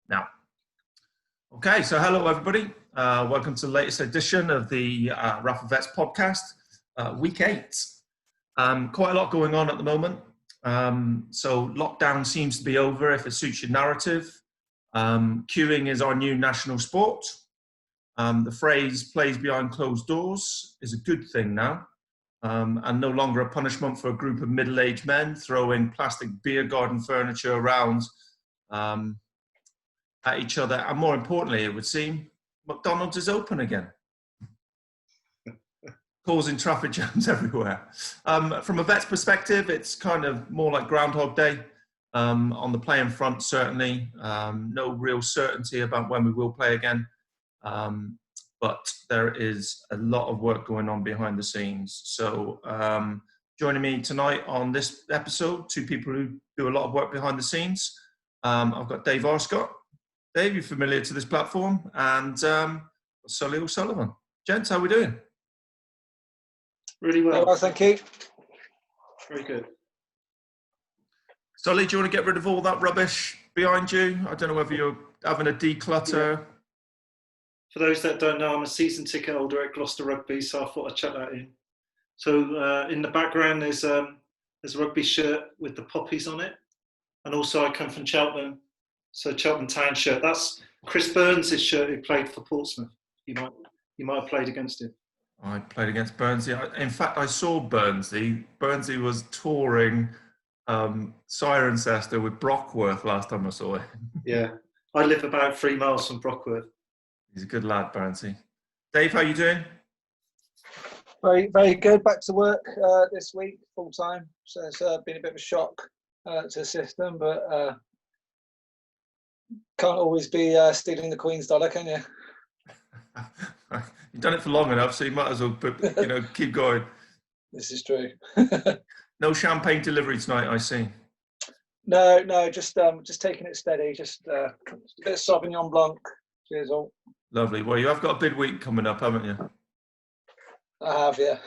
now. Okay, so hello everybody. Welcome to the latest edition of the RAFFA Vets podcast, week 8. Quite a lot going on at the moment. So lockdown seems to be over if it suits your narrative. Queuing is our new national sport. The phrase plays behind closed doors is a good thing now, and no longer a punishment for a group of middle-aged men throwing plastic beer garden furniture around at each other. And more importantly, it would seem, McDonald's is open again, causing traffic jams everywhere. From a vet's perspective, it's kind of more like Groundhog Day on the playing front, certainly. No real certainty about when we will play again. But there is a lot of work going on behind the scenes. So joining me tonight on this episode, two people who do a lot of work behind the scenes. I've got Dave Arscott. Dave, you're familiar to this platform, and Sully O'Sullivan. Gents, how are we doing? Really well. Well, thank you. Very good. Sully, do you want to get rid of all that rubbish behind you? I don't know whether you're having a declutter. Yeah. For those that don't know, I'm a season ticket holder at Gloucester Rugby, so I thought I'd chuck that in. So in the background there's a rugby shirt with the poppies on it, and also I come from Cheltenham, so Cheltenham Town shirt. That's Chris Burns' shirt, who played for Portsmouth. You might have played against him. I played against Burnsy. In fact, I saw Burnsy. Burnsy was touring Cirencester with Brockworth last time I saw him. Yeah, I live about 3 miles from Brockworth. He's a good lad, Burnsy. Dave, how you doing? Very, very good. Back to work this week, full time. So it's been a bit of a shock to the system, but can't always be stealing the Queen's dollar, can you? You've done it for long enough, so you might as well keep going. This is true. No champagne delivery tonight, I see. No, just taking it steady. Just a bit of Sauvignon Blanc. Cheers all. Lovely. Well, you have got a big week coming up, haven't you? I have, yeah.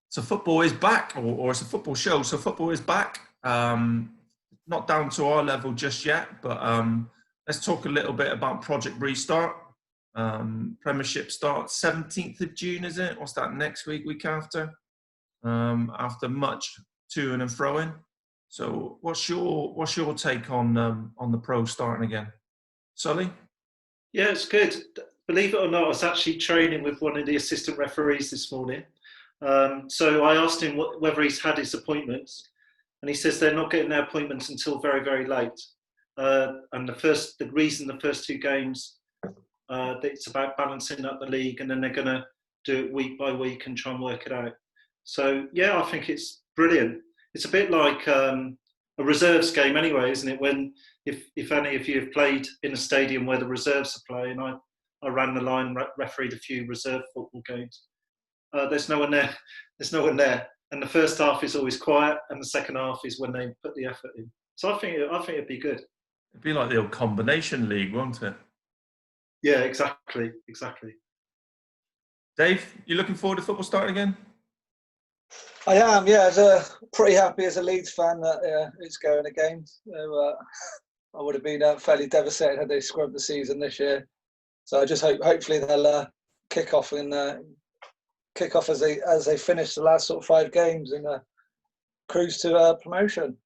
So football is back, or it's a football show. So football is back. Not down to our level just yet, but let's talk a little bit about Project Restart. Premiership starts 17th of June, is it? What's that, next week after? After much to and fro-in. So what's your take on the Pro starting again? Sully? Yeah, it's good. Believe it or not, I was actually training with one of the assistant referees this morning. So I asked him whether he's had his appointments, and he says they're not getting their appointments until very, very late. And the reason the first 2 games, it's about balancing up the league, and then they're going to do it week by week and try and work it out. So yeah, I think it's brilliant. It's a bit like a reserves game anyway, isn't it? When if any of you have played in a stadium where the reserves are playing, I ran the line, refereed a few reserve football games. There's no one there. There's no one there, and the first half is always quiet, and the second half is when they put the effort in. So I think it'd be good. It'd be like the old combination league, won't it? Yeah, exactly. Dave, you looking forward to football starting again? I am, yeah. Pretty happy as a Leeds fan that it's going again. So, I would have been fairly devastated had they scrubbed the season this year. So I just hopefully they'll kick off as they finish the last sort of 5 games and cruise to promotion.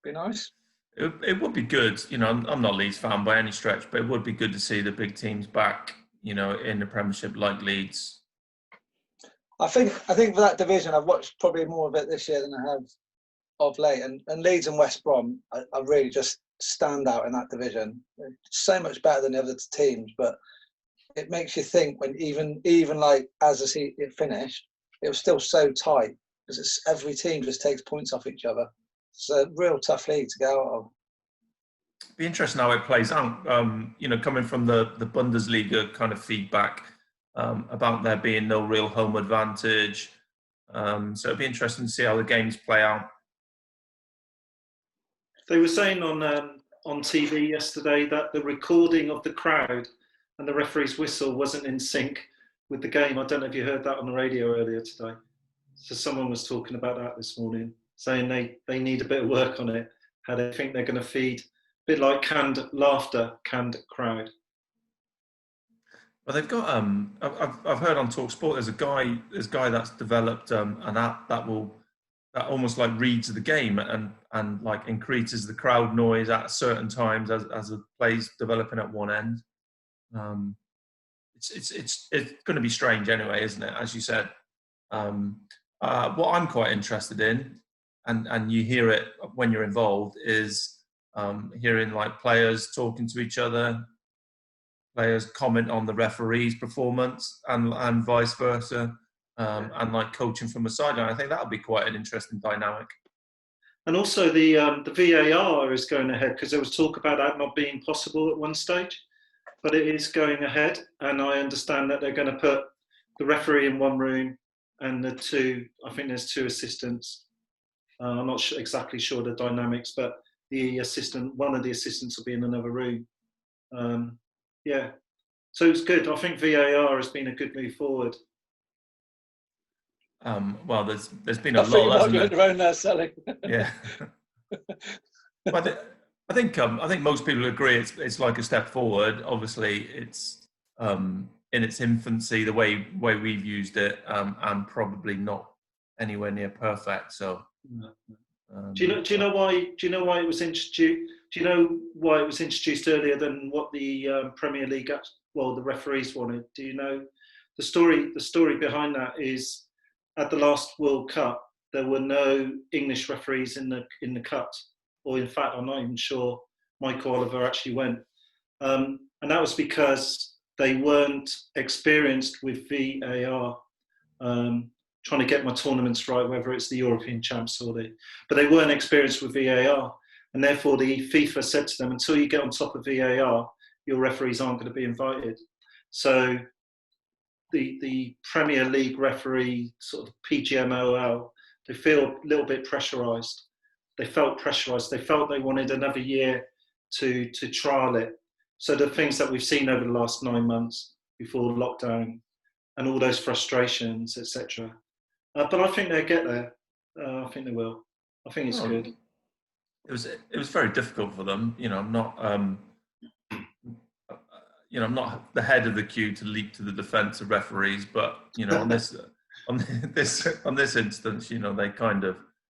Be nice. It would be good. I'm not a Leeds fan by any stretch, but it would be good to see the big teams back, in the Premiership like Leeds. I think for that division, I've watched probably more of it this year than I have of late. And Leeds and West Brom are really just stand out in that division. They're so much better than the other teams, but it makes you think when even like as it finished, it was still so tight because every team just takes points off each other. It's a real tough league to go out of. Be interesting how it plays out. Coming from the Bundesliga kind of feedback about there being no real home advantage. So it'd be interesting to see how the games play out. They were saying on TV yesterday that the recording of the crowd and the referee's whistle wasn't in sync with the game. I don't know if you heard that on the radio earlier today. So someone was talking about that this morning, saying they need a bit of work on it. how they think they're going to feed, a bit like canned laughter, canned crowd. Well, they've got. I've heard on TalkSport there's a guy that's developed an app that almost like reads the game and like increases the crowd noise at certain times as the play's developing at one end. It's going to be strange anyway, isn't it? As you said. What I'm quite interested in, and you hear it when you're involved, is hearing like players talking to each other, players comment on the referee's performance, and vice versa, and like coaching from the sideline. I think that'll be quite an interesting dynamic. And also the VAR is going ahead, because there was talk about that not being possible at one stage, but it is going ahead, and I understand that they're going to put the referee in one room and I think there's two assistants. I'm not exactly sure the dynamics, but one of the assistants will be in another room. Yeah, so it's good. I think VAR has been a good move forward. Well, there's been a lot. I think you might be around there selling. Yeah. But I think most people agree it's like a step forward. Obviously, it's in its infancy, the way we've used it, and probably not anywhere near perfect. So, do you know why it was introduced? Do you know why it was introduced earlier than what the Premier League, the referees wanted? Do you know the story? The story behind that is, at the last World Cup, there were no English referees in the cut, or in fact, I'm not even sure Michael Oliver actually went, and that was because they weren't experienced with VAR. Trying to get my tournaments right, whether it's the European Champs but they weren't experienced with VAR, and therefore the FIFA said to them, until you get on top of VAR, your referees aren't going to be invited. So the Premier League referee, sort of PGMOL, they feel a little bit pressurised. They felt pressurised. They felt they wanted another year to trial it. So the things that we've seen over the last 9 months before lockdown and all those frustrations, etc. But I think they'll get there. I think they will. I think it's good. It was very difficult for them. I'm not I'm not the head of the queue to leap to the defence of referees, but on this instance, they kind of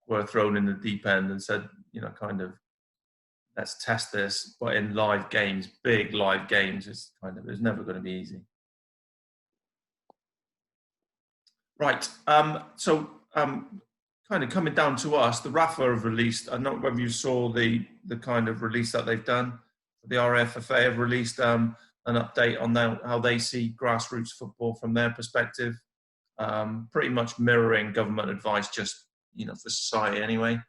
were thrown in the deep end and said, kind of, let's test this. But in live games, big live games, it's never going to be easy. Right. So kind of coming down to us, the RAFFA have released, I don't know whether you saw the kind of release that they've done. The RAFFA have released an update on how they see grassroots football from their perspective, pretty much mirroring government advice, just, for society anyway.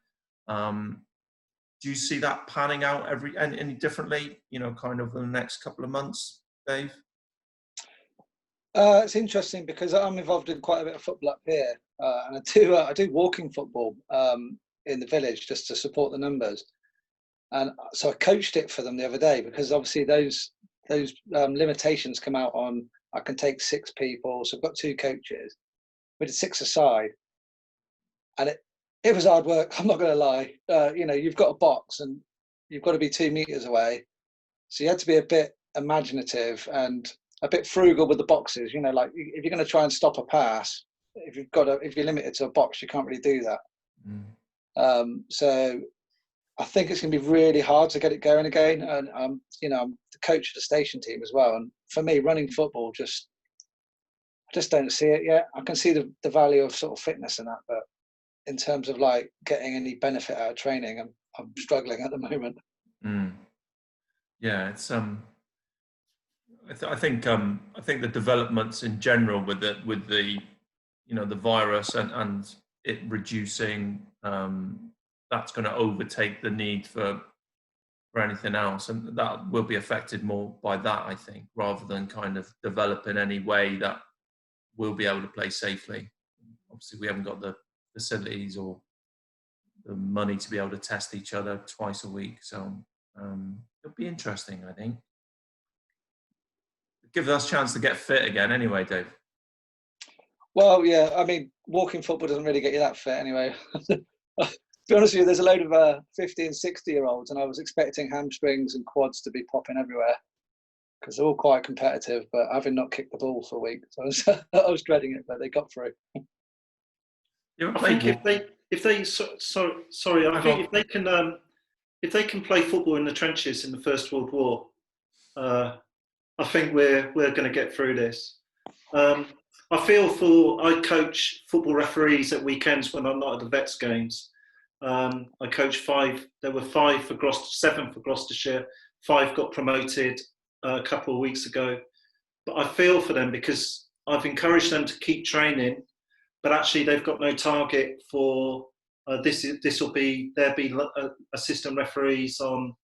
Do you see that panning out any differently, kind of in the next couple of months, Dave? It's interesting because I'm involved in quite a bit of football up here, and I do walking football in the village just to support the numbers. And so I coached it for them the other day, because obviously those limitations come out on, I can take 6 people, so I've got 2 coaches. We did 6 aside, and it was hard work. I'm not going to lie. You've got a box and you've got to be 2 meters away, so you had to be a bit imaginative and a bit frugal with the boxes. Like if you're going to try and stop a pass, if you're limited to a box, you can't really do that. So I think it's going to be really hard to get it going again. And I'm the coach of the station team as well. And for me, running football, I just don't see it yet. I can see the value of sort of fitness in that, but in terms of like getting any benefit out of training, I'm struggling at the moment. Yeah, it's I think the developments in general with the the virus and it reducing, that's going to overtake the need for anything else, and that will be affected more by that, I think, rather than kind of develop in any way that we'll be able to play safely. Obviously, we haven't got the facilities or the money to be able to test each other twice a week, so it'll be interesting, I think. Give us a chance to get fit again anyway, Dave. Well, yeah, I mean, walking football doesn't really get you that fit anyway. be honest with you, there's a load of 50 and 60-year-olds, and I was expecting hamstrings and quads to be popping everywhere because they're all quite competitive, but having not kicked the ball for a week, so I was dreading it, but they got through. I think if they sorry, I think if they can play football in the trenches in the First World War, I think we're going to get through this. I coach football referees at weekends when I'm not at the Vets games. I coach 5. There were 5 for Gloucester, 7 for Gloucestershire. 5 got promoted a couple of weeks ago. But I feel for them because I've encouraged them to keep training, but actually they've got no target for there'll be assistant referees on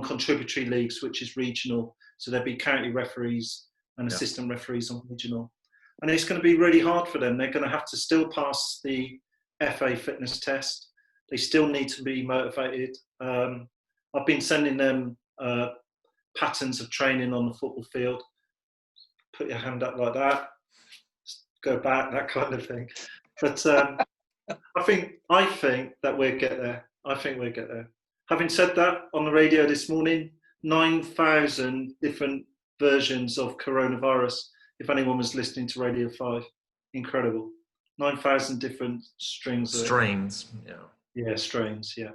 contributory leagues, which is regional. So there'll be county referees and assistant referees on regional. And it's going to be really hard for them. They're going to have to still pass the FA fitness test. They still need to be motivated. I've been sending them patterns of training on the football field. Put your hand up like that, go back, that kind of thing. But I think that we'll get there. I think we'll get there. Having said that, on the radio this morning, 9,000 different versions of coronavirus. If anyone was listening to Radio 5, incredible. 9,000 different strains. Yeah, strains, yeah.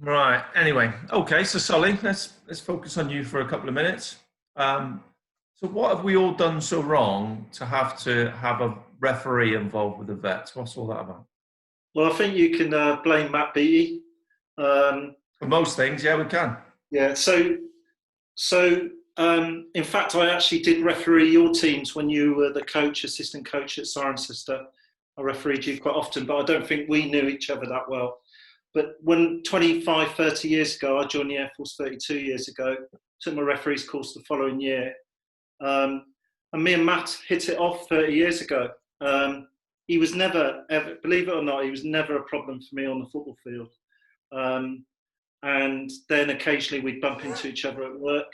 Right, anyway. Okay, so Solly, let's focus on you for a couple of minutes. So what have we all done so wrong to have a referee involved with the Vets? What's all that about? Well, I think you can blame Matt Beattie. For most things, yeah, we can. Yeah, so in fact, I actually did referee your teams when you were the assistant coach at Cirencester. I refereed you quite often, but I don't think we knew each other that well. But when 25, 30 years ago, I joined the Air Force 32 years ago, took my referee's course the following year. And me and Matt hit it off 30 years ago. He was never, ever, believe it or not, he was never a problem for me on the football field. And then occasionally we'd bump into each other at work.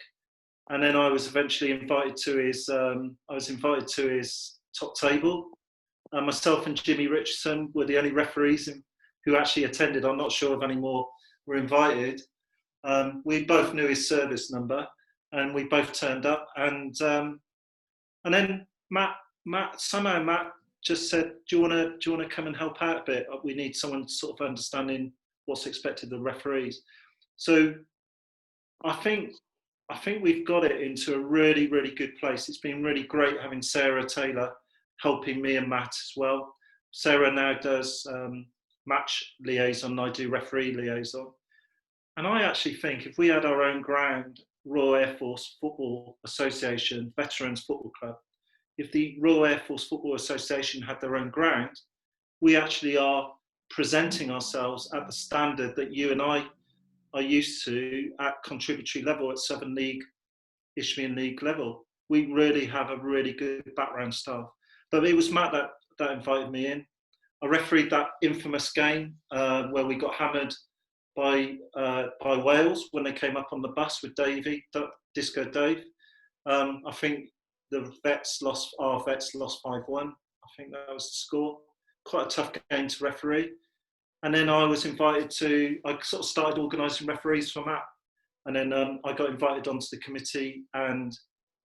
And then I was eventually invited to his top table. Myself and Jimmy Richardson were the only referees who actually attended. I'm not sure if any more were invited. We both knew his service number, and we both turned up. And then Matt just said, "Do you want to come and help out a bit? We need someone sort of understanding what's expected of the referees." So I think we've got it into a really, really good place. It's been really great having Sarah Taylor helping me and Matt as well. Sarah now does match liaison, and I do referee liaison. And I actually think if we had our own ground, Royal Air Force Football Association, Veterans Football Club, if the Royal Air Force Football Association had their own ground, we actually are presenting ourselves at the standard that you and I are used to at contributory level, at Southern League, Isthmian League level. We really have a really good background staff. But it was Matt that invited me in. I refereed that infamous game where we got hammered by Wales when they came up on the bus with Disco Dave. I think our Vets lost 5-1. I think that was the score. Quite a tough game to referee. And then I was invited I sort of started organising referees for Matt. And then I got invited onto the committee, and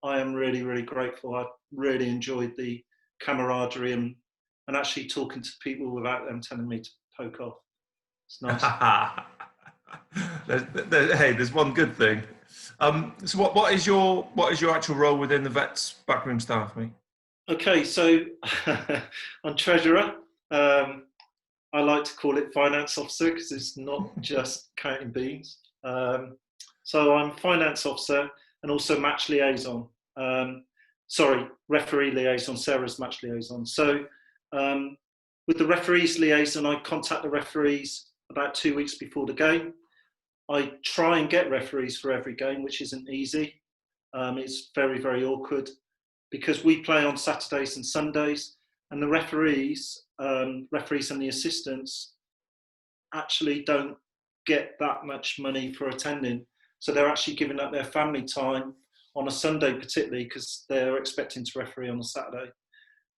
I am really, really grateful. I really enjoyed the camaraderie and actually talking to people without them telling me to poke off. It's nice. Hey, there's one good thing. So what is your actual role within the Vets backroom staff, mate? Okay, so I'm treasurer. I like to call it finance officer because it's not just counting beans. So I'm finance officer and also match liaison. Referee liaison. Sarah's match liaison. So with the referees liaison, I contact the referees about 2 weeks before the game. I try and get referees for every game, which isn't easy. It's very, very awkward because we play on Saturdays and Sundays, and the referees and the assistants actually don't get that much money for attending. So they're actually giving up their family time on a Sunday, particularly because they're expecting to referee on a Saturday.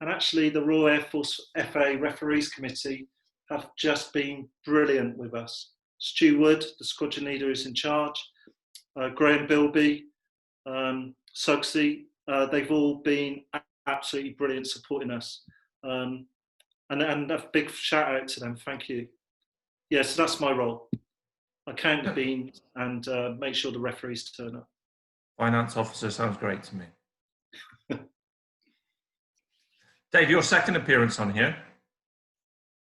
And actually the Royal Air Force FA Referees Committee have just been brilliant with us. Stu Wood, the squadron leader, is in charge. Graham Bilby, Suggsy, they've all been absolutely brilliant supporting us. And a big shout out to them. Thank you. Yeah, so that's my role. I count the beans and make sure the referees turn up. Finance officer sounds great to me. Dave, your second appearance on here.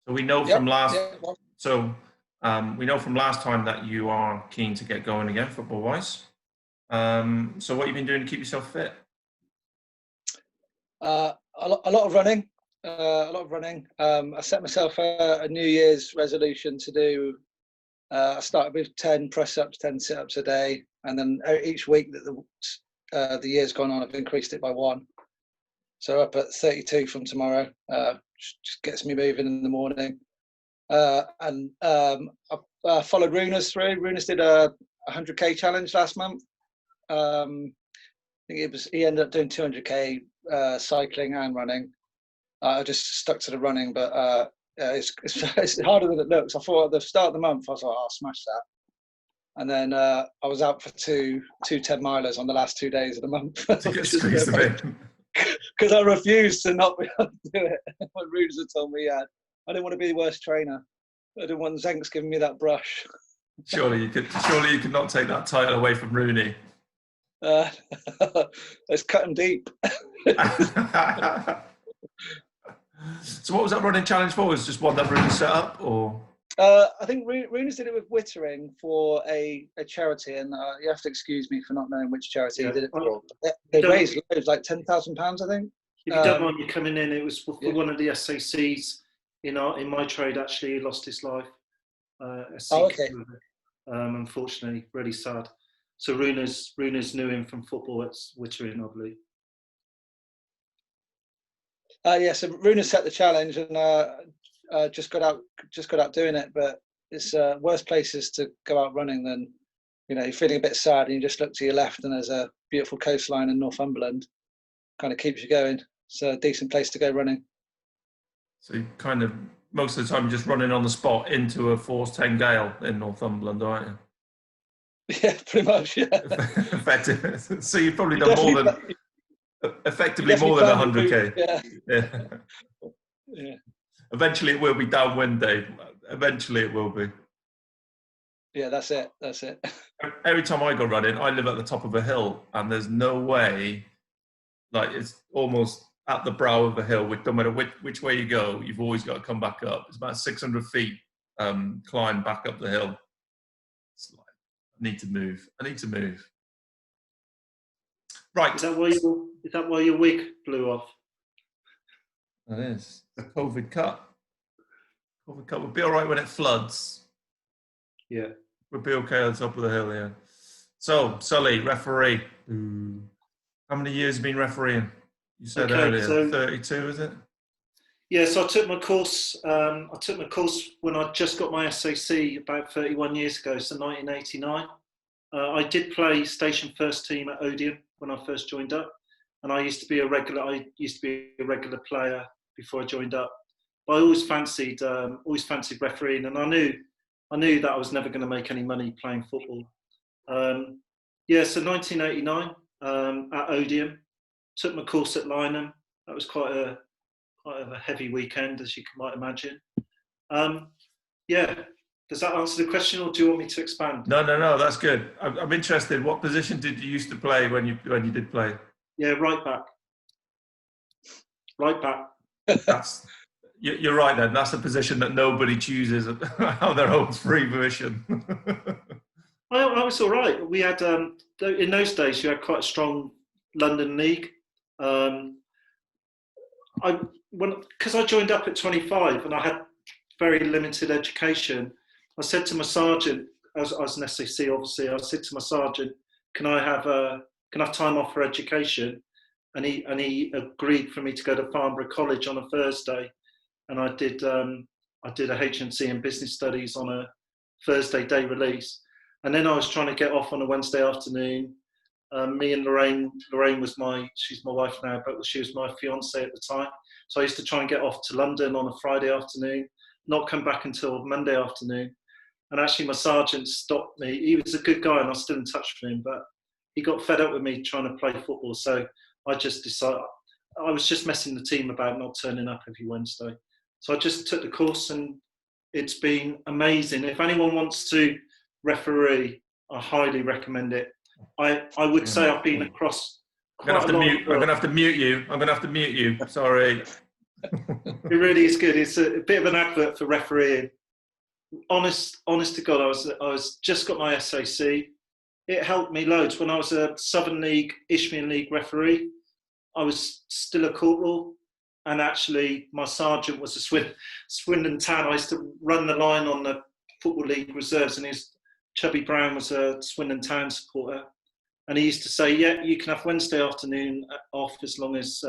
So we know from last. So we know from last time that you are keen to get going again, football-wise. So what have you been doing to keep yourself fit? A lot of running. I set myself a New Year's resolution to do. I started with 10 press-ups, 10 sit-ups a day, and then each week that the year's gone on, I've increased it by 1. So up at 32 from tomorrow. Just gets me moving in the morning. And I followed Runa's through. Runa's did a 100k challenge last month. I think he ended up doing 200k cycling and running. I just stuck to the running, but it's harder than it looks. I thought at the start of the month, I was like, I'll smash that. And then I was out for two 10-milers on the last 2 days of the month. To get squeezed a bit. Because I refused to not be able to do it. My Runes had told me, I didn't want to be the worst trainer. I didn't want Zenks giving me that brush. Surely you could not take that title away from Rooney. Let's cut him deep. So what was that running challenge for? Was it just one that Rooney set up, or? I think Rooney's did it with Wittering for a charity, and you have to excuse me for not knowing which charity he did it for. They raised loads, like £10,000, I think. If you don't mind me coming in, it was for one of the SACs in my trade. Actually, he lost his life. Okay. Unfortunately, really sad. So Runa's knew him from football at Wittering, I believe. So Runa set the challenge and just got out doing it. But it's worse places to go out running than, you're feeling a bit sad and you just look to your left and there's a beautiful coastline in Northumberland. Kind of keeps you going. It's a decent place to go running. So you kind of, most of the time, you're just running on the spot into a force 10 gale in Northumberland, aren't you? Yeah, pretty much, yeah. Effective. So you've probably done more than, effectively more than 100k. Yeah. Eventually it will be downwind, Dave. Eventually it will be. Yeah, that's it. Every time I go running, I live at the top of a hill, and there's no way, like it's almost at the brow of a hill. No matter which way you go, you've always got to come back up. It's about 600 feet climb back up the hill. It's like, I need to move. Right. Is that why your wig blew off? It is. The COVID cut. COVID cut. We'll be all right when it floods. Yeah. We'll be okay on top of the hill, yeah. So, Sully, referee. How many years have you been refereeing? You said earlier, 32, is it? Yeah, so I took my course. When I just got my SAC about 31 years ago, so 1989. I did play station first team at Odeon when I first joined up, and I used to be a regular player before I joined up. But I always fancied refereeing, and I knew that I was never going to make any money playing football. So 1989 at Odeon, took my course at Lynham. That was quite a heavy weekend, as you might imagine. Does that answer the question, or do you want me to expand? No, that's good. I'm interested. What position did you used to play when you did play? Yeah, right back. You're right then. That's a position that nobody chooses on their own free volition. I was all right. We had in those days you had quite a strong London league. Because I joined up at 25 and I had very limited education. I said to my sergeant, as an SAC obviously, I said to my sergeant, "Can I have time off for education?" And he agreed for me to go to Farnborough College on a Thursday, and I did a HNC in business studies on a Thursday day release, and then I was trying to get off on a Wednesday afternoon. Me and Lorraine was she's my wife now, but she was my fiance at the time. So I used to try and get off to London on a Friday afternoon. not come back until Monday afternoon. And actually, my sergeant stopped me. He was a good guy, and I was still in touch with him, but he got fed up with me trying to play football. So I just decided, I was just messing the team about not turning up every Wednesday. So I just took the course, and it's been amazing. If anyone wants to referee, I highly recommend it. I would say I've been across quite a lot. I'm going to have to mute you. Sorry. It really is good. It's a bit of an advert for refereeing. Honest to God, I was just got my SAC. It helped me loads. When I was a Southern League, Isthmian League referee, I was still a corporal, and actually my sergeant was a Swindon Town. I used to run the line on the Football League reserves, and his Chubby Brown was a Swindon Town supporter, and he used to say, "Yeah, you can have Wednesday afternoon off as long as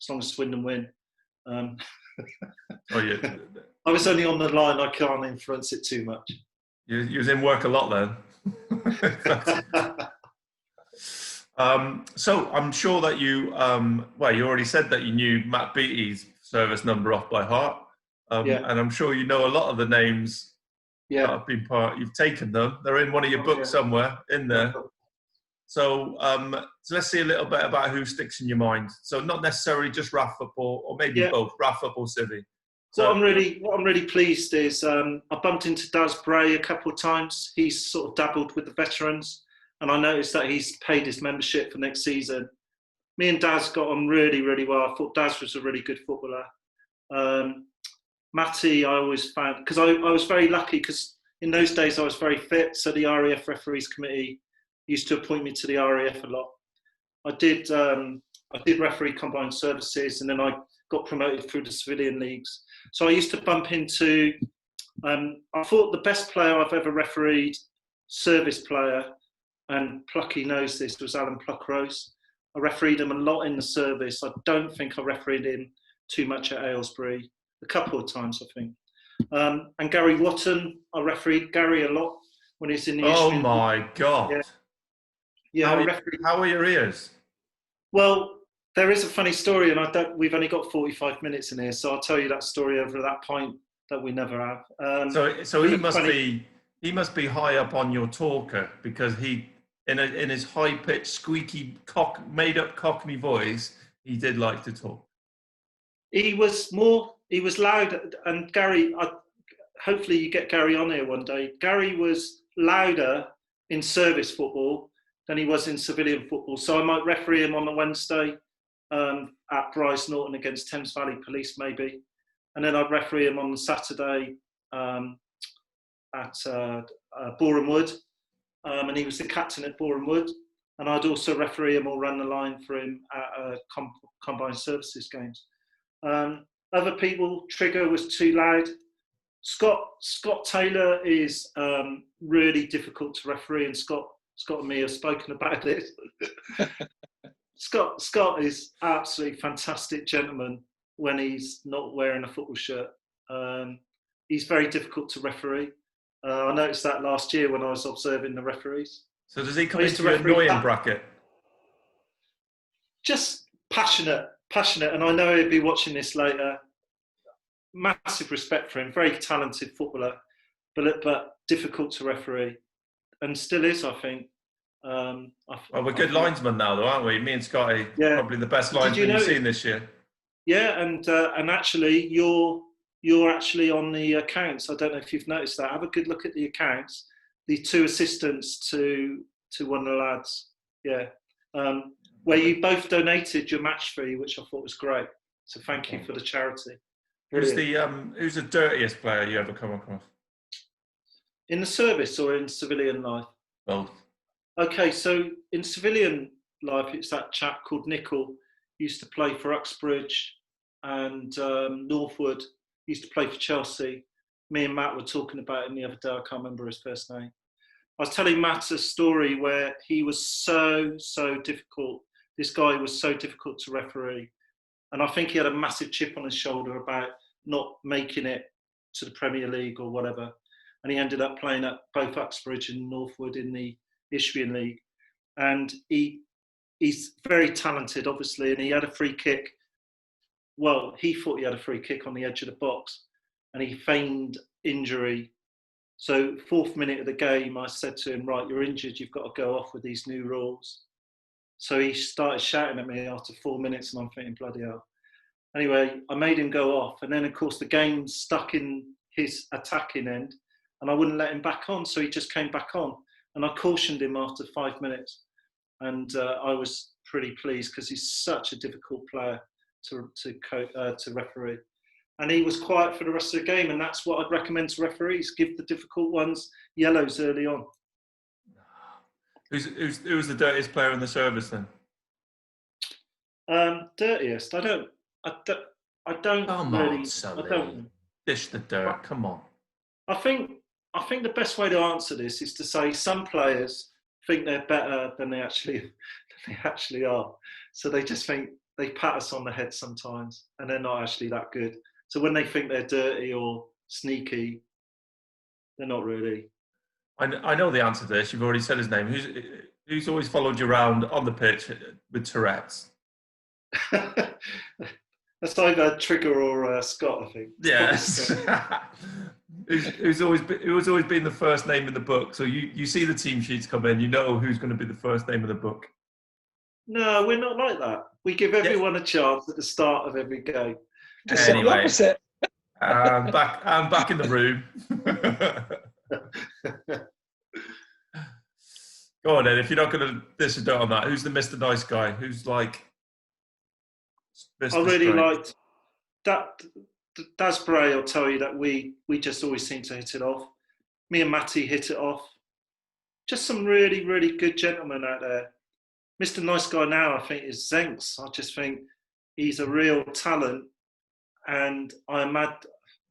Swindon win." Oh yeah. I was only on the line. I can't influence it too much. You was in work a lot then. So I'm sure that you, you already said that you knew Matt Beattie's service number off by heart. And I'm sure you know a lot of the names that have been you've taken them. They're in one of your books somewhere in there. So let's see a little bit about who sticks in your mind. So not necessarily just RAF football, or maybe both, RAF football, Civvy. So what I'm really pleased is I bumped into Daz Bray a couple of times. He's sort of dabbled with the veterans, and I noticed that he's paid his membership for next season. Me and Daz got on really, really well. I thought Daz was a really good footballer. Matty, I always found, because I was very lucky, because in those days I was very fit, so the RAF referees committee used to appoint me to the RAF a lot. I did referee combined services, and then I got promoted through the civilian leagues. So I used to bump into, I thought the best player I've ever refereed, service player, and Plucky knows this, was Alan Pluckrose. I refereed him a lot in the service. I don't think I refereed him too much at Aylesbury, a couple of times I think. And Gary Watton, I refereed Gary a lot when he's in the Oh my God. Yeah. How are your ears? Well, there is a funny story, and we've only got 45 minutes in here, so I'll tell you that story over that pint that we never have. So he must be high up on your talker, because he, in his high pitched, squeaky, made up Cockney voice, he did like to talk. He was loud, and Gary, hopefully you get Gary on here one day. Gary was louder in service football than he was in civilian football. So I might referee him on a Wednesday at Bryce Norton against Thames Valley Police maybe. And then I'd referee him on the Saturday at Boreham Wood. And he was the captain at Boreham Wood. And I'd also referee him or run the line for him at combined services games. Other people, Trigger was too loud. Scott Taylor is really difficult to referee, and Scott and me have spoken about this. Scott is absolutely fantastic gentleman when he's not wearing a football shirt. He's very difficult to referee. I noticed that last year when I was observing the referees. So does he come into your annoying bracket? Just passionate, and I know he'll be watching this later. Massive respect for him, very talented footballer, but difficult to referee, and still is, I think. Well, we're good linesmen now, though, aren't we? Me and Scotty, probably the best linesmen you've seen this year. Yeah, and actually, you're actually on the accounts. I don't know if you've noticed that. Have a good look at the accounts. The two assistants to one of the lads, where you both donated your match fee, which I thought was great. So thank you for the charity. Who's the dirtiest player you ever come across? In the service or in civilian life? Both. Okay, so in civilian life, it's that chap called Nickel. He used to play for Uxbridge and Northwood. He used to play for Chelsea. Me and Matt were talking about him the other day. I can't remember his first name. I was telling Matt a story where he was so difficult. This guy was so difficult to referee. And I think he had a massive chip on his shoulder about not making it to the Premier League or whatever. And he ended up playing at both Uxbridge and Northwood in the Isthmian League. And he's very talented, obviously, and he had a free kick. Well, he thought he had a free kick on the edge of the box. and he feigned injury. So 4th minute of the game, I said to him, right, you're injured, you've got to go off with these new rules. So he started shouting at me after 4 minutes, and I'm thinking, bloody hell. Anyway, I made him go off, and then of course the game stuck in his attacking end, and I wouldn't let him back on, so he just came back on, and I cautioned him after 5 minutes, and I was pretty pleased because he's such a difficult player to referee, and he was quiet for the rest of the game, and that's what I'd recommend to referees: give the difficult ones yellows early on. Who's the dirtiest player in the service then? Dirtiest? I don't Come really. on, Sully. I don't. Dish the dirt. Come on. I think the best way to answer this is to say some players think they're better than they actually are. So they just think they pat us on the head sometimes, and they're not actually that good. So when they think they're dirty or sneaky, they're not really. I know the answer to this. You've already said his name. Who's always followed you around on the pitch with Tourette's? That's either Trigger or Scott, I think. Yes. who's always been the first name in the book. So you see the team sheets come in, you know who's going to be the first name in the book. No, we're not like that. We give everyone a chance at the start of every game. Just anyway, the opposite. I'm back in the room. Go on then. If you're not going to dish a dirt on that, who's the Mr. Nice guy? Who's like? I really liked that. Dasbury will tell you that we just always seem to hit it off. Me and Matty hit it off. Just some really, really good gentlemen out there. Mr. Nice Guy now, I think, is Zenks. I just think he's a real talent, and I'm mad.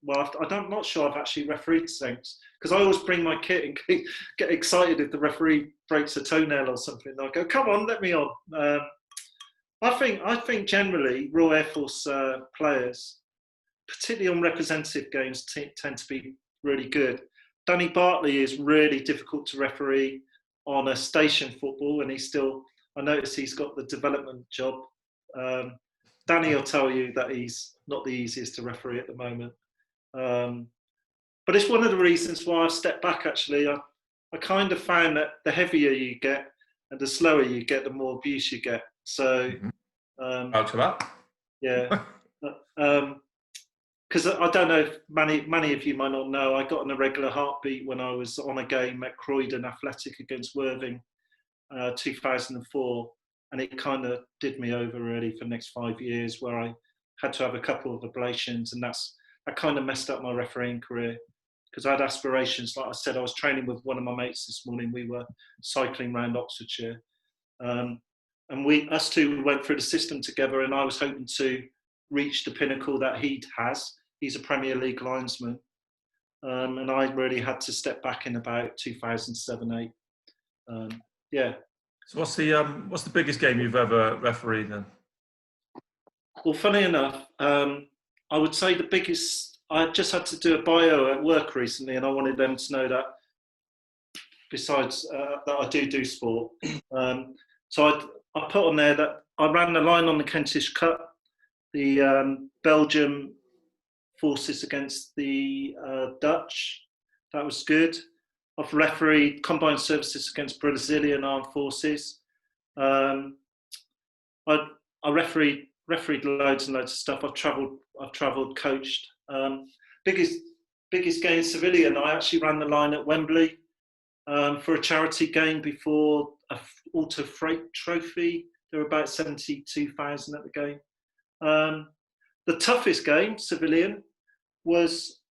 Well, I'm not sure I've actually refereed Zenks, because I always bring my kit and get excited if the referee breaks a toenail or something. I go, come on, let me on. I think generally Royal Air Force players, particularly on representative games, tend to be really good. Danny Bartley is really difficult to referee on a station football, and I notice he's got the development job. Danny will tell you that he's not the easiest to referee at the moment. But it's one of the reasons why I've stepped back, actually. I kind of found that the heavier you get and the slower you get, the more abuse you get. So, out to that. Yeah. Because I don't know if many of you might not know, I got an irregular heartbeat when I was on a game at Croydon Athletic against Worthing, 2004, and it kind of did me over really for the next 5 years, where I had to have a couple of ablations, and that kind of messed up my refereeing career, because I had aspirations. Like I said, I was training with one of my mates this morning. We were cycling around Oxfordshire, and us two went through the system together, and I was hoping to reach the pinnacle that he has. He's a Premier League linesman, and I really had to step back in about 2007-8. Yeah. So what's the biggest game you've ever refereed then? Well, funny enough, I would say the biggest. I just had to do a bio at work recently, and I wanted them to know that besides that I do sport. So I put on there that I ran the line on the Kentish Cup, the Belgium forces against the Dutch. That was good. I've refereed combined services against Brazilian armed forces. I refereed loads and loads of stuff. I've travelled, coached. Biggest game civilian. I actually ran the line at Wembley for a charity game before a Auto Freight Trophy. There were about 72,000 at the game. The toughest game, civilian, was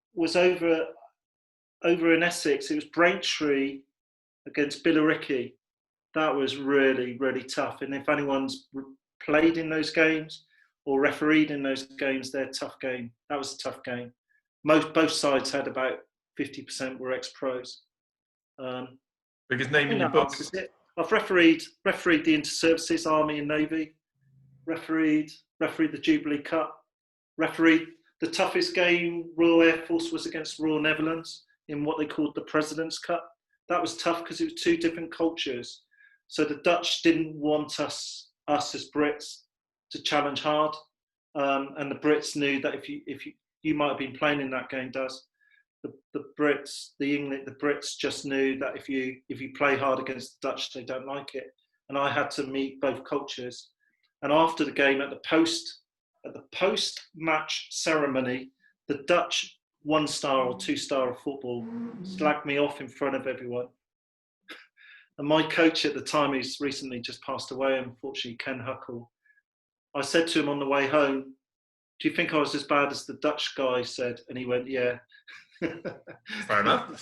over in Essex. It was Braintree against Billericay. That was really, really tough. And if anyone's played in those games or refereed in those games, they're a tough game. That was a tough game. Both sides had about 50% were ex-pros. Biggest name in your book? I've refereed the Inter-Services, Army and Navy. Refereed the Jubilee Cup. Refereed the toughest game, Royal Air Force, was against Royal Netherlands in what they called the President's Cup. That was tough because it was two different cultures. So the Dutch didn't want us as Brits to challenge hard, and the Brits knew that if you might have been playing in that game, Daz. The Brits just knew that if you play hard against the Dutch, they don't like it. And I had to meet both cultures. And after the game, at the post-match ceremony, the Dutch 1-star or 2-star of football slagged me off in front of everyone. And my coach at the time, who's recently just passed away, unfortunately, Ken Huckle, I said to him on the way home, "Do you think I was as bad as the Dutch guy said?" And he went, "Yeah." Fair enough.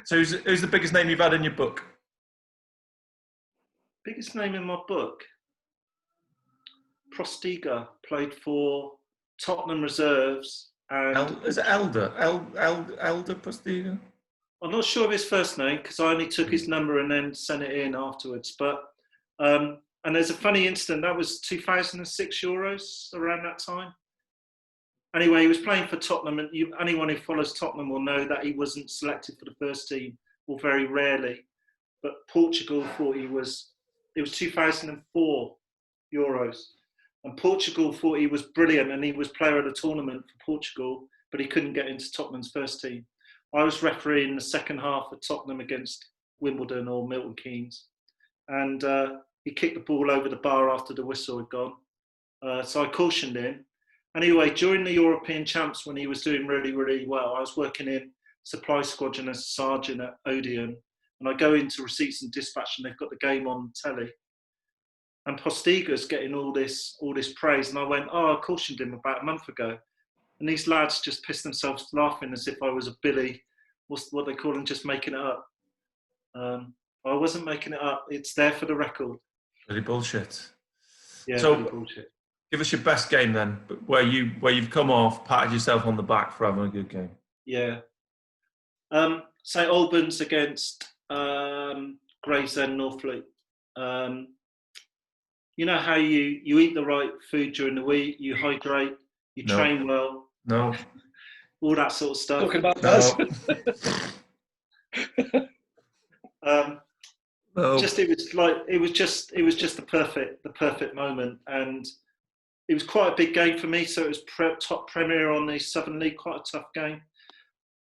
So who's the biggest name you've had in your book? Biggest name in my book? Postiga, played for Tottenham reserves. And Is it Elder? Elder Postiga? I'm not sure of his first name because I only took his number and then sent it in afterwards. But and there's a funny incident. That was 2006 Euros, around that time. Anyway, he was playing for Tottenham, and anyone who follows Tottenham will know that he wasn't selected for the first team, or very rarely. But Portugal thought it was 2004 Euros, and Portugal thought he was brilliant, and he was player of the tournament for Portugal, but he couldn't get into Tottenham's first team. I was refereeing the second half of Tottenham against Wimbledon or Milton Keynes, and he kicked the ball over the bar after the whistle had gone. So I cautioned him. Anyway, during the European Champs, when he was doing really, really well, I was working in supply squadron as a sergeant at Odeon, and I go into receipts and dispatch, and they've got the game on telly. And Postiga's getting all this praise, and I went, "Oh, I cautioned him about a month ago." And these lads just pissed themselves laughing as if I was a Billy, what they call them, just making it up. I wasn't making it up. It's there for the record. Really bullshit. Yeah, so, really bullshit. Give us your best game then, where you've come off, patted yourself on the back for having a good game. Yeah. St Albans against Gravesend, Northfleet. You know how you eat the right food during the week, you hydrate, you train well. No. All that sort of stuff. Talking about that. No. It was just the perfect moment, and it was quite a big game for me. So it was top Premier on the Southern League, quite a tough game,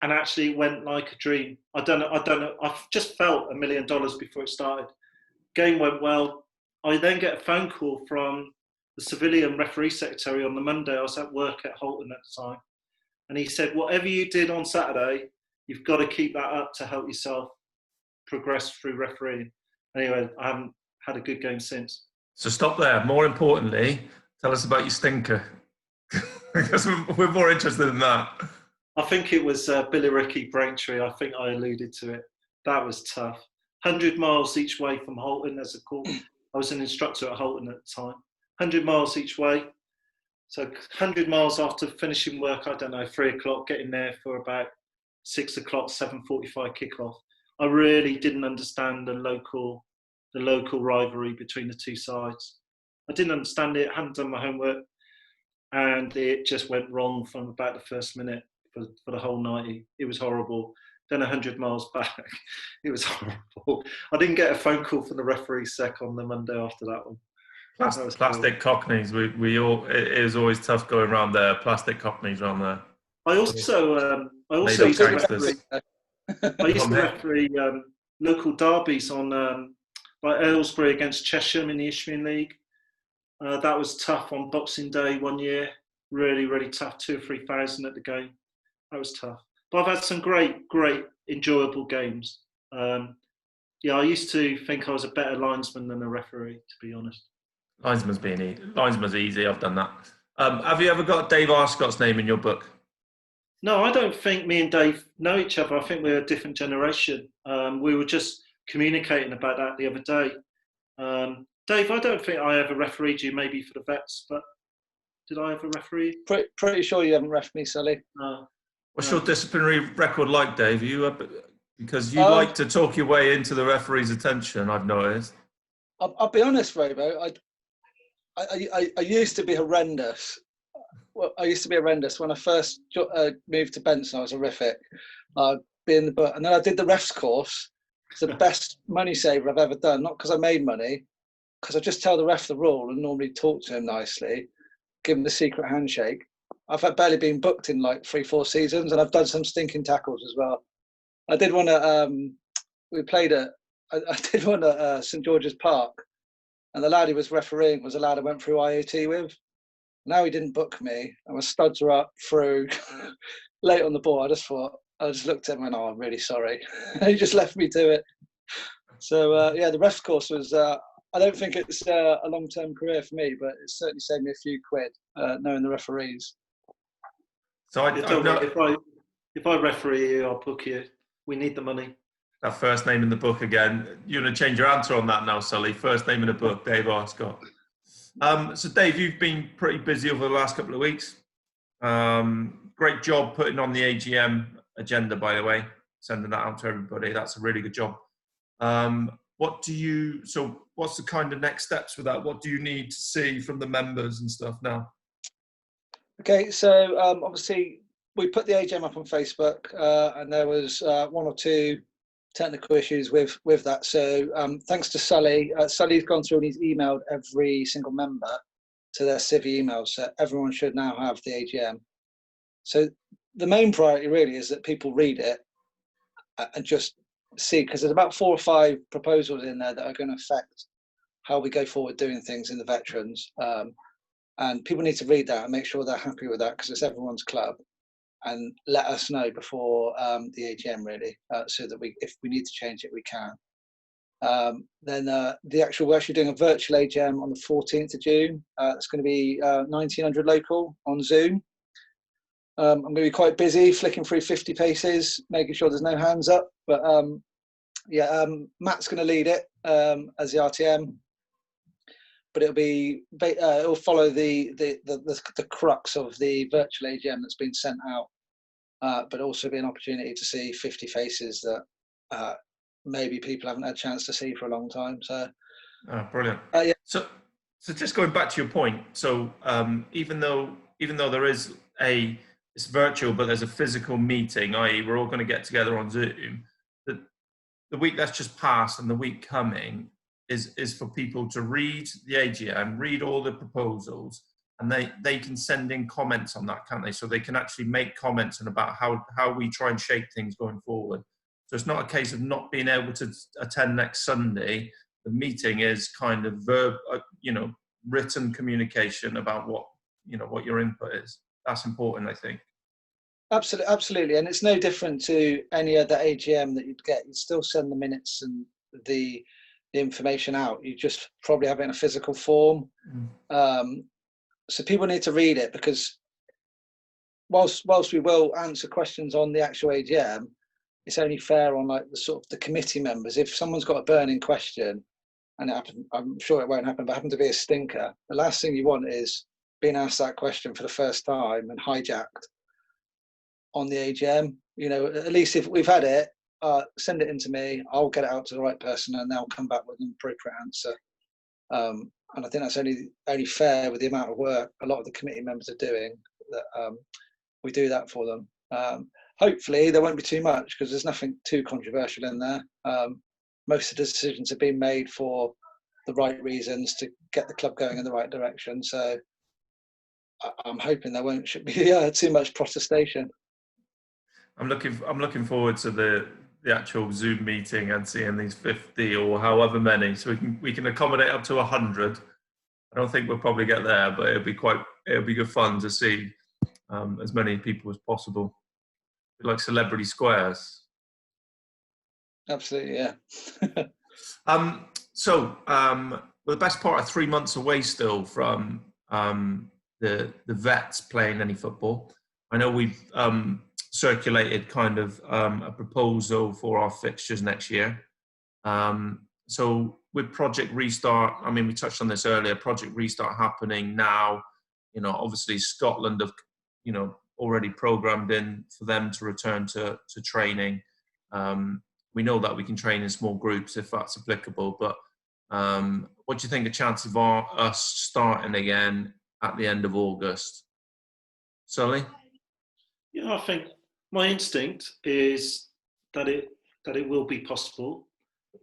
and actually it went like a dream. I don't know. I just felt $1 million before it started. Game went well. I then get a phone call from the civilian referee secretary on the Monday. I was at work at Holton at the time, and he said, "Whatever you did on Saturday, you've got to keep that up to help yourself progress through refereeing." Anyway, I haven't had a good game since. So stop there. More importantly, tell us about your stinker. Because we're more interested in that. I think it was Billericay Braintree. I think I alluded to it. That was tough. 100 miles each way from Holton as a court. I was an instructor at Holton at the time. 100 miles each way. So 100 miles after finishing work, I don't know, 3 o'clock, getting there for about 6 o'clock, 7:45 kickoff. I really didn't understand the local rivalry between the two sides. I didn't understand it, hadn't done my homework, and it just went wrong from about the first minute for the whole night. It was horrible. Then 100 miles back, it was horrible. I didn't get a phone call from the referee sec on the Monday after that one. Plastic cockneys. It was always tough going around there. Plastic cockneys around there. I also used to referee local derbies on like Aylesbury against Chesham in the Isthmian League. That was tough on Boxing Day one year. Really, really tough. 2,000 or 3,000 at the game. That was tough. But I've had some great, enjoyable games. I used to think I was a better linesman than a referee, to be honest. Linesman's easy. I've done that. Have you ever got Dave Arscott's name in your book? No, I don't think me and Dave know each other. I think we're a different generation. We were just communicating about that the other day. Dave, I don't think I ever refereed you, maybe for the vets, but did I ever referee? Pretty sure you haven't reffed me, Sully. What's your disciplinary record like, Dave? Because you like to talk your way into the referee's attention, I've noticed. I'll be honest, Robo. I used to be horrendous. Well, I used to be horrendous when I first moved to Benson. I was horrific. I'd be in the book, and then I did the refs course. It's the best money saver I've ever done. Not because I made money, because I just tell the ref the rule and normally talk to him nicely, give him the secret handshake, I've had barely been booked in like 3-4 seasons, and I've done some stinking tackles as well. I did one at we played at I did one at St George's Park, and the lad who was refereeing was a lad I went through IOT with. Now he didn't book me, and my studs were up through late on the ball. I just looked at him and went, "Oh, I'm really sorry." He just left me to it. So yeah, the refs course was. I don't think it's a long-term career for me, but it certainly saved me a few quid knowing the referees. So if I referee you, I'll book you. We need the money. That first name in the book again. You're going to change your answer on that now, Sully. First name in the book, Dave Arscott. So Dave, you've been pretty busy over the last couple of weeks. Great job putting on the AGM agenda, by the way, sending that out to everybody. That's a really good job. What's the kind of next steps with that? What do you need to see from the members and stuff now? Okay, so obviously we put the AGM up on Facebook, and there was 1 or 2 technical issues with that. So thanks to Sully, Sully's gone through and he's emailed every single member to their civvy emails. So everyone should now have the AGM. So the main priority really is that people read it and just see, because there's about 4 or 5 proposals in there that are going to affect how we go forward doing things in the veterans. And people need to read that and make sure they're happy with that, because it's everyone's club. And let us know before the AGM, really, so that if we need to change it, we can. Then we're actually doing a virtual AGM on the 14th of June. It's going to be 1900 local on Zoom. I'm going to be quite busy flicking through 50 paces, making sure there's no hands up. But Matt's going to lead it as the RTM. But it'll follow the crux of the virtual AGM that's been sent out. But also be an opportunity to see 50 faces that maybe people haven't had a chance to see for a long time. So, brilliant. Yeah. So just going back to your point. So even though there is it's virtual, but there's a physical meeting, i.e., we're all going to get together on Zoom. The week that's just passed and the week coming is for people to read the AGM, read all the proposals. And they can send in comments on that, can't they? So they can actually make comments and about how we try and shape things going forward. So it's not a case of not being able to attend next Sunday. The meeting is kind of written communication about what your input is. That's important, I think. Absolutely, and it's no different to any other AGM that you'd get. You'd still send the minutes and the information out. You just probably have it in a physical form. So people need to read it, because whilst we will answer questions on the actual AGM, it's only fair on like the committee members. If someone's got a burning question, and I'm sure it won't happen, but happen to be a stinker, the last thing you want is being asked that question for the first time and hijacked on the AGM. At least if we've had it, send it in to me. I'll get it out to the right person, and they'll come back with an appropriate answer. And I think that's only fair with the amount of work a lot of the committee members are doing, that we do that for them. Hopefully there won't be too much, because there's nothing too controversial in there. Most of the decisions have been made for the right reasons to get the club going in the right direction. So I'm hoping there should be too much protestation. I'm looking forward to the actual Zoom meeting and seeing these 50 or however many, so we can accommodate up to 100. I don't think we'll probably get there, but it'll be good fun to see as many people as possible. Like celebrity squares. Absolutely, yeah. We're the best part of 3 months away still from the vets playing any football. I know we've circulated kind of a proposal for our fixtures next year. So with Project Restart, I mean, we touched on this earlier, Project Restart happening now, obviously Scotland have, already programmed in for them to return to training. We know that we can train in small groups if that's applicable, but what do you think the chances are us starting again at the end of August? Sully? Yeah, I think my instinct is that it will be possible.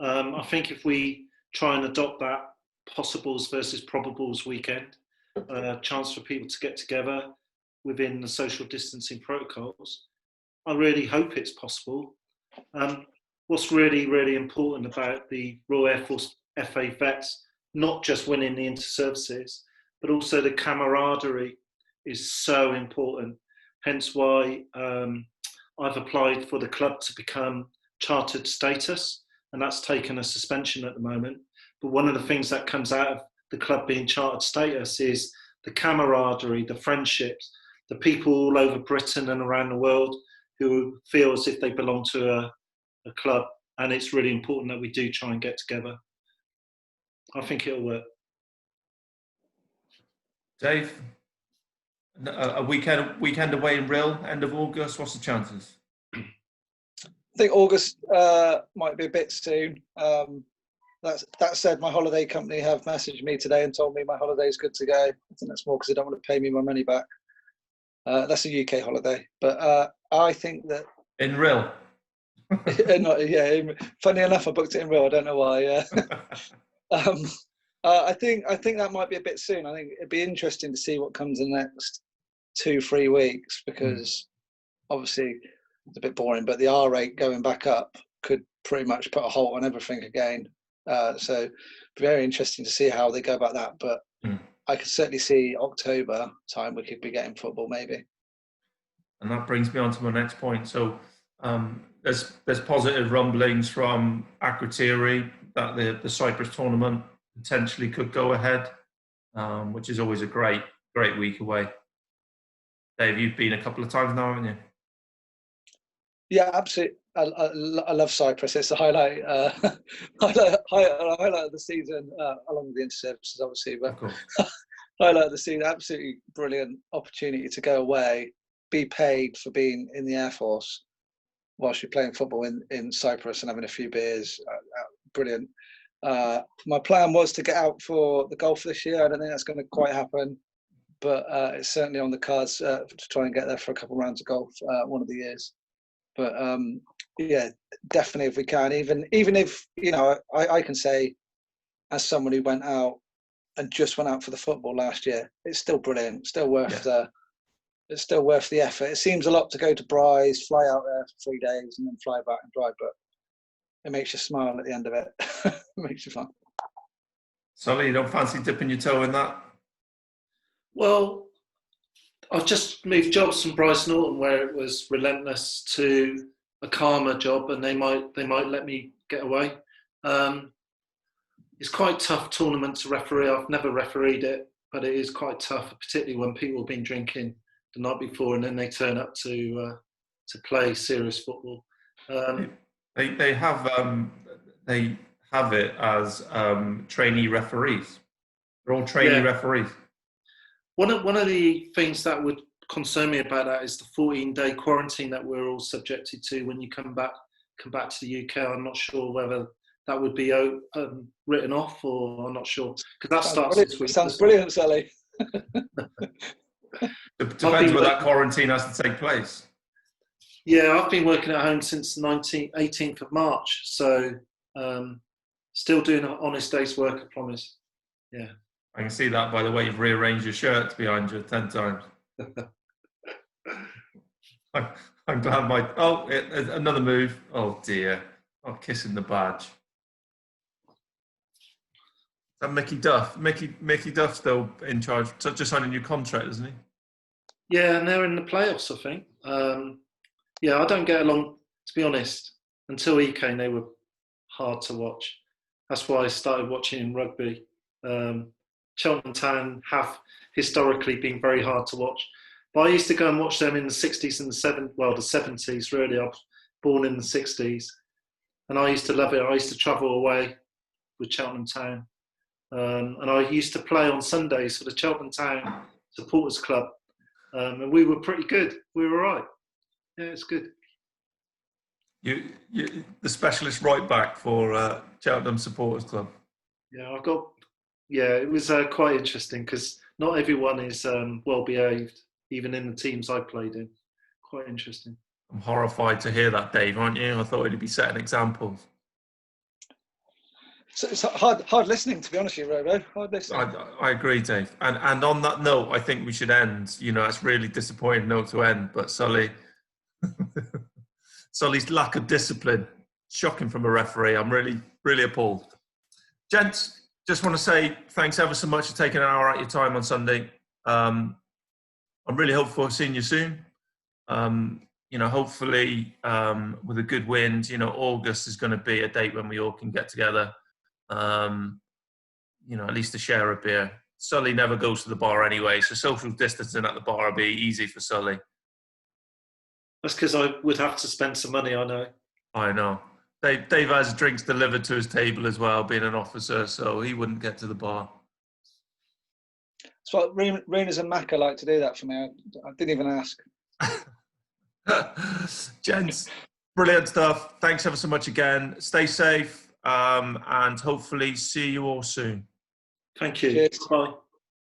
I think if we try and adopt that possibles versus probables weekend, chance for people to get together, within the social distancing protocols. I really hope it's possible. What's really, really important about the Royal Air Force FA vets, not just winning the inter-services, but also the camaraderie is so important. Hence why I've applied for the club to become chartered status, and that's taken a suspension at the moment. But one of the things that comes out of the club being chartered status is the camaraderie, the friendships, the people all over Britain and around the world who feel as if they belong to a club, and it's really important that we do try and get together. I think it'll work. Dave, a weekend away in Rill, end of August. What's the chances? I think August might be a bit soon. That said, my holiday company have messaged me today and told me my holiday is good to go. I think that's more because they don't want to pay me my money back. That's a UK holiday, but I think that in Rill. Funny enough, I booked it in Rill. I don't know why. I think that might be a bit soon. I think it'd be interesting to see what comes in the next 2-3 weeks, because obviously it's a bit boring, but the R rate going back up could pretty much put a halt on everything again. So very interesting to see how they go about that. But I could certainly see October time we could be getting football maybe. And that brings me on to my next point. So there's positive rumblings from Akrotiri that the Cyprus tournament potentially could go ahead, which is always a great week away. Dave, you've been a couple of times now, haven't you? Yeah, absolutely. I love Cyprus. It's the highlight of the season, along with the inter-services, obviously. But highlight of the season, absolutely brilliant opportunity to go away, be paid for being in the Air Force whilst you're playing football in Cyprus and having a few beers. Brilliant. My plan was to get out for the golf this year. I don't think that's going to quite happen, but it's certainly on the cards to try and get there for a couple of rounds of golf one of the years. But yeah, definitely if we can, even if, I can say, as someone who went out and just went out for the football last year, it's still brilliant, still worth it's still worth the effort. It seems a lot to go to Bryce, fly out there for 3 days and then fly back and drive, but it makes you smile at the end of it. It makes you fun. Solly, you don't fancy dipping your toe in that? Well, I've just moved jobs from Bryce Norton, where it was relentless, to a calmer job, and they might let me get away. It's quite a tough tournament to referee. I've never refereed it, but it is quite tough, particularly when people have been drinking the night before and then they turn up to play serious football. They have it as trainee referees. They're all trainee referees. One of the things that would concern me about that is the 14-day quarantine that we're all subjected to when you come back to the UK. I'm not sure whether that would be written off, or I'm not sure, because that starts this week. Sounds brilliant, Sally. Depends where that quarantine has to take place. Yeah, I've been working at home since the 18th of March, so still doing an honest day's work, I promise. Yeah. I can see that by the way you've rearranged your shirt behind you 10 times. I'm glad another move. Oh dear. Oh, kissing the badge. Is that Mickey Duff? Mickey Duff's still in charge. Just signed a new contract, isn't he? Yeah, and they're in the playoffs, I think. Yeah, I don't get along, to be honest. Until he came, they were hard to watch. That's why I started watching rugby. Cheltenham Town have historically been very hard to watch. But I used to go and watch them in the 60s and the 70s, really. I was born in the 60s. And I used to love it. I used to travel away with Cheltenham Town. And I used to play on Sundays for the Cheltenham Town Supporters Club. And we were pretty good. We were all right. Yeah, it's good. You the specialist right back for Cheltenham Supporters Club. Yeah, it was quite interesting because not everyone is well behaved, even in the teams I played in. Quite interesting. I'm horrified to hear that, Dave, aren't you? I thought it'd be setting examples. So it's hard listening, to be honest with you, Robo. Hard listening. I agree, Dave. And on that note, I think we should end. You know, it's really disappointing note to end, but Sully's lack of discipline, shocking from a referee. I'm really appalled. Gents, just want to say thanks ever so much for taking an hour out of your time on Sunday. I'm really hopeful of seeing you soon. You know, hopefully with a good wind, you know, August is going to be a date when we all can get together. You know, at least to share a beer. Sully never goes to the bar anyway, so social distancing at the bar will be easy for Sully. That's because I would have to spend some money, I know. I know. Dave has drinks delivered to his table as well, being an officer, so he wouldn't get to the bar. That's what Renas and Macca like to do that for me. I didn't even ask. Gents, brilliant stuff. Thanks ever so much again. Stay safe, and hopefully see you all soon. Thank you. Cheers. Bye.